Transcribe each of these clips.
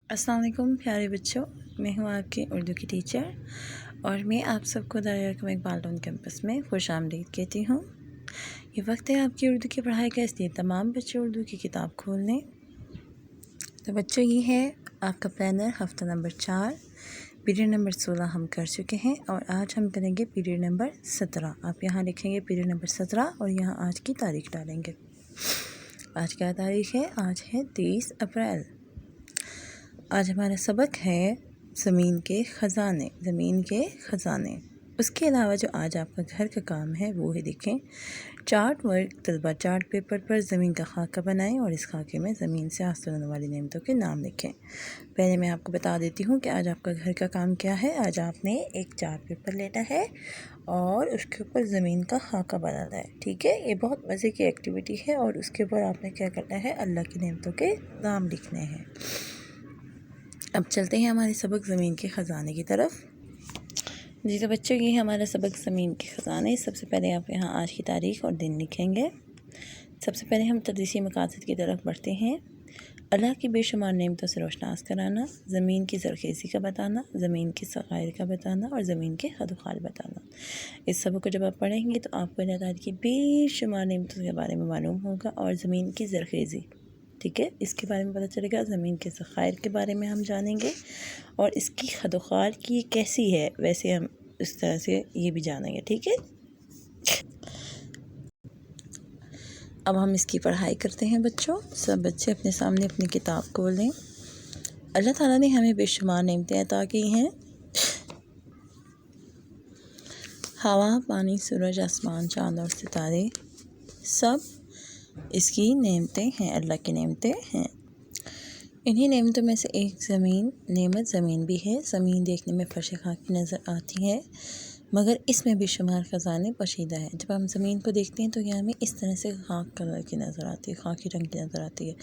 अस्सलाम वालेकुम प्यारे बच्चों, मैं हूँ आपकी उर्दू की टीचर और मैं आप सबको दायरा इकबाल टाउन कैंपस में खुश आमदीद कहती हूँ। ये वक्त है आपकी उर्दू की पढ़ाई का, इसलिए तमाम बच्चे उर्दू की किताब खोल लें। तो बच्चों, ये है आपका प्लानर हफ्ता नंबर 4, पीरियड नंबर 16 हम कर चुके हैं और आज हम करेंगे पीरियड नंबर 17। आप यहाँ लिखेंगे पीरियड नंबर 17 और यहाँ आज की तारीख डालेंगे। आज क्या तारीख है? आज है 30 अप्रैल। आज हमारा सबक है ज़मीन के ख़ज़ाने। ज़मीन के ख़ज़ाने। उसके अलावा जो आज आपका घर का काम है वो है, देखें, चार्ट वर्क। तलबा चार्ट पेपर पर ज़मीन का खाका बनाएं और इस खाके में ज़मीन से हासिल होने वाली नेमतों के नाम लिखें। पहले मैं आपको बता देती हूँ कि आज आपका घर का काम क्या है। आज आपने एक चार्ट पेपर लेना है और उसके ऊपर ज़मीन का खाका बनाना है। ठीक है, ये बहुत मज़े की एक्टिविटी है और उसके ऊपर आपने क्या करना है, अल्लाह की नेमतों के नाम लिखने हैं। अब चलते हैं हमारे सबक ज़मीन के ख़ज़ाने की तरफ। जी तो बच्चों, ये हमारा सबक ज़मीन के ख़ज़ाने। सबसे पहले आप यहाँ आज की तारीख़ और दिन लिखेंगे। सबसे पहले हम तदरीसी मकासद की तरफ बढ़ते हैं। अल्लाह की बेशुमार नेमतों से रोशनास कराना, ज़मीन की ज़रख़ेज़ी का बताना, ज़मीन के सग़ाइर का बताना और ज़मीन के हद-व-ख़ाल बताना। इस सबक को जब आप पढ़ेंगे तो आपको अल्लाह ताला की बेशुमार नेमतों के बारे में मालूम होगा और ज़मीन की ज़रख़ेज़ी, ठीक है, इसके बारे में पता चलेगा। ज़मीन के ज़खायर के बारे में हम जानेंगे और इसकी हद-व-ख़ाल की कैसी है, वैसे हम इस तरह से ये भी जानेंगे। ठीक है, अब हम इसकी पढ़ाई करते हैं। बच्चों, सब बच्चे अपने सामने अपनी किताब खोलें। अल्लाह ताला ने हमें बेशुमार नेमतें अता की हैं। हवा, पानी, सूरज, आसमान, चाँद और सितारे सब इसकी नेमतें हैं, अल्लाह की नेमतें हैं। इन्हीं नेमतों में से एक ज़मीन भी है। ज़मीन देखने में फर्श खाकी नज़र आती है मगर इसमें बेशुमार ख़ज़ाने पोशीदा हैं। जब हम ज़मीन को देखते हैं तो ये हमें इस तरह से खाक कलर की नज़र आती है, खाकी रंग की नज़र आती है,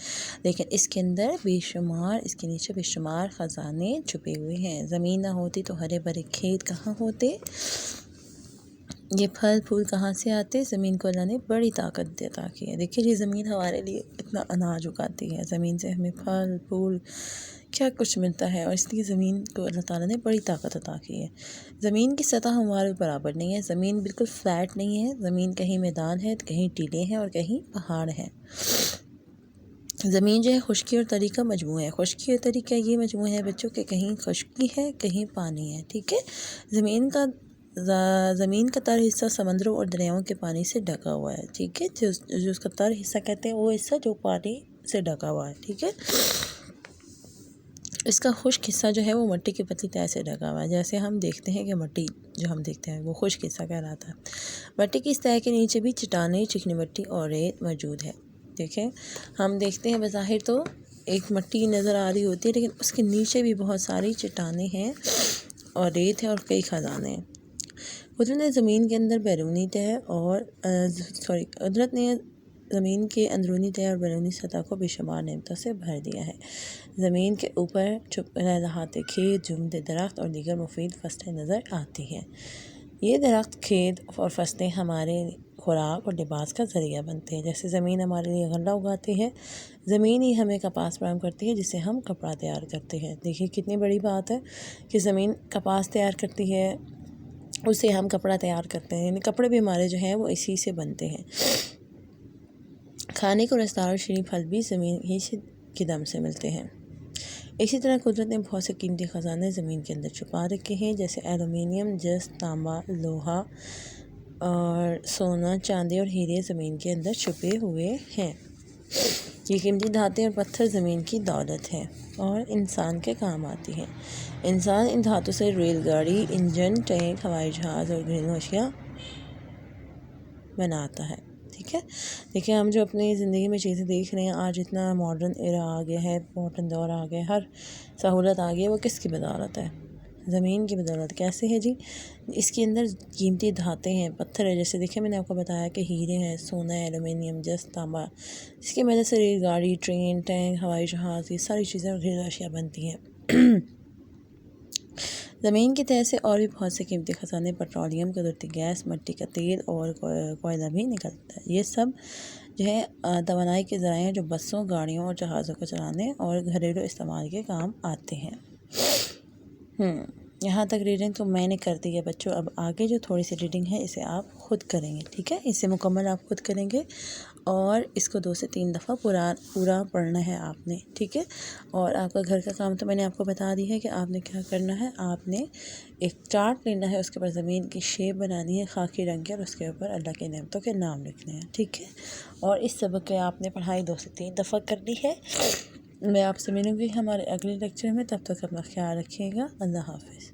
लेकिन इसके अंदर बेशुमार, इसके नीचे बेशुमार ख़ज़ाने छुपे हुए हैं। ज़मीन ना होती तो हरे भरे खेत कहाँ होते, ये फल फूल कहाँ से आते। ज़मीन को अल्लाह ने बड़ी ताकत देता की है। देखिए, ये ज़मीन हमारे लिए इतना अनाज उगाती है, ज़मीन से हमें फल फूल क्या कुछ मिलता है और इसलिए ज़मीन को अल्लाह ताला ने बड़ी ताकत अता की है। ज़मीन की सतह हमारे बराबर नहीं है, ज़मीन बिल्कुल फ्लैट नहीं है। ज़मीन कहीं मैदान है तो कहीं टीले हैं और कहीं पहाड़ हैं। ज़मीन जो है खुश्की और तरी का मजमू है। खुश्की और तरी का ये मजमू है बच्चों के, कहीं खुश्की है कहीं पानी है। ठीक है, ज़मीन का तर हिस्सा समंदरों और दरियाओं के पानी से ढका हुआ है। ठीक है, जो उसका तर हिस्सा कहते हैं वो हिस्सा जो पानी से ढका हुआ है। ठीक है, इसका खुश्क हिस्सा जो है वो मिट्टी की पतली तह से ढका हुआ है। जैसे हम देखते हैं कि मिट्टी जो हम देखते हैं वो खुश्क हिस्सा कहलाता है। मिट्टी की इस तह के नीचे भी चट्टानें, चिकनी मिट्टी और रेत मौजूद है। देखें, हम देखते हैं बज़ाहिर तो एक मिट्टी नज़र आ रही होती है, लेकिन उसके नीचे भी बहुत सारी चट्टानें हैं और रेत है और कई ख़ज़ाने हैं। कुदरत ने ज़मीन के अंदर बैरूनी तह और कुदरत ने ज़मीन के अंदरूनी तह और बैरूनी सतह को बेशुमार नेमतों से भर दिया है। ज़मीन के ऊपर छुप लहलहाते खेत, झूमते दरख्त और दीगर मुफीद फसलें नज़र आती हैं। ये दरख्त, खेत और फसलें हमारे खुराक और लिबास का ज़रिया बनते हैं। जैसे ज़मीन हमारे लिए गल्ला उगाती है, ज़मीन ही हमें कपास फराहम करती है जिससे हम कपड़ा तैयार करते हैं। देखिए कितनी बड़ी बात है कि ज़मीन कपास तैयार करती है, उससे हम कपड़ा तैयार करते हैं, यानी कपड़े भी हमारे जो हैं वो इसी से बनते हैं। खाने को रसदार और शीरीं फल भी ज़मीन ही के दम से मिलते हैं। इसी तरह कुदरत ने बहुत से कीमती ख़ज़ाने ज़मीन के अंदर छुपा रखे हैं, जैसे एलुमिनियम, जस्त, तांबा, लोहा और सोना, चांदी और हीरे ज़मीन के अंदर छुपे हुए हैं। ये कीमती धातें और पत्थर ज़मीन की दौलत है और इंसान के काम आती है। इंसान इन धातों से रेलगाड़ी, इंजन, टैंक, हवाई जहाज़ और घरेलू अशिया बनाता है। ठीक है, देखिए हम जो अपनी ज़िंदगी में चीज़ें देख रहे हैं, आज इतना मॉडर्न एरा आ गया है, मॉडर्न दौर आ गया है, हर सहूलत आ गई है, वो किसकी बदौलत है? ज़मीन की बदौलत। कैसे है जी? इसके अंदर कीमती धातें हैं, पत्थर है। जैसे देखिए मैंने आपको बताया कि हीरे हैं, सोना है, एलुमिनियम, जस्त, तांबा, जिसकी वजह से रेलगाड़ी, ट्रेन, टैंक, हवाई जहाज़, ये सारी चीज़ें और घरेलू अशिया बनती हैं। ज़मीन की तह से और भी बहुत से कीमती ख़ज़ाने, पेट्रोलियम, कुदरती गैस, मिट्टी का तेल और कोयला भी निकलता है। ये सब جو ہے توانائی کے ذرائع ہیں جو بسوں، گاڑیوں اور جہازوں کو چلانے اور گھریلو استعمال کے کام آتے ہیں۔ یہاں تک ریڈنگ تو میں نے کر دی ہے بچوں، اب آگے جو تھوڑی سی ریڈنگ ہے اسے آپ خود کریں گے، ٹھیک ہے؟ اسے مکمل آپ خود کریں گے اور اس کو 2 سے 3 دفعہ پورا پڑھنا ہے آپ نے، ٹھیک ہے؟ اور آپ کا گھر کا کام تو میں نے آپ کو بتا دی ہے کہ آپ نے کیا کرنا ہے۔ آپ نے ایک چارٹ لینا ہے، اس کے اوپر زمین کی شیپ بنانی ہے خاکی رنگ کی، اور اس کے اوپر اللہ کی نعمتوں کے نام لکھنے ہیں، ٹھیک ہے؟ اور اس سبق کے آپ نے پڑھائی 2 سے 3 دفعہ کرنی ہے۔ میں آپ سے ملوں گی ہمارے اگلے لیکچر میں، تب تک اپنا خیال رکھیے گا۔ اللہ حافظ۔